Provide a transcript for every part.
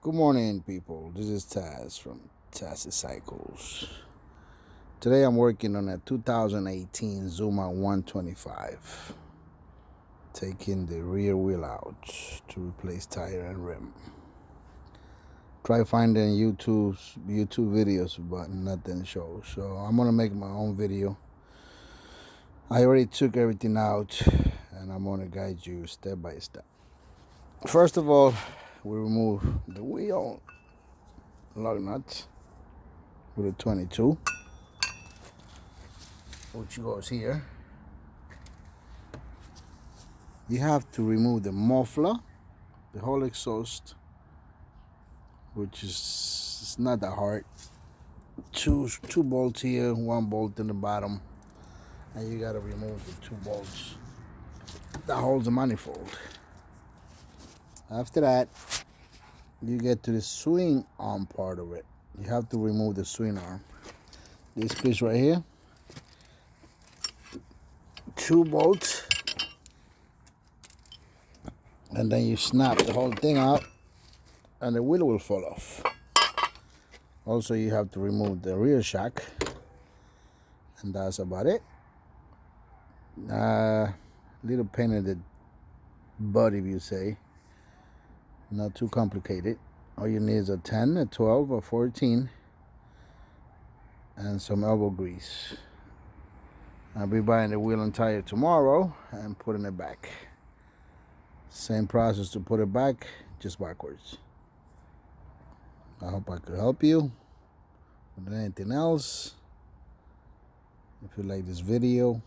Good morning, people. This is Taz from Taz's Cycles. Today I'm working on a 2018 Zuma 125, taking the rear wheel out to replace tire and rim. Try finding YouTube videos, but nothing shows. So I'm gonna make my own video. I already took everything out, and I'm gonna guide you step by step. First of all, we remove the wheel lug nut with a 22, which goes here. You have to remove the muffler, the whole exhaust, which is not that hard. Two bolts here, one bolt in the bottom, and you gotta remove the two bolts that holds the manifold. After that, you get to the swing arm part of it. You have to remove the swing arm. This piece right here, two bolts, and then you snap the whole thing out and the wheel will fall off. Also, you have to remove the rear shock, and that's about it. Little pain in the butt, if you say. Not too complicated. All you need is a 10, a 12, or 14, and some elbow grease. I'll be buying the wheel and tire tomorrow and putting it back. Same process to put it back, just backwards. I hope I could help you with anything else. If you like this video,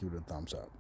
give it a thumbs up.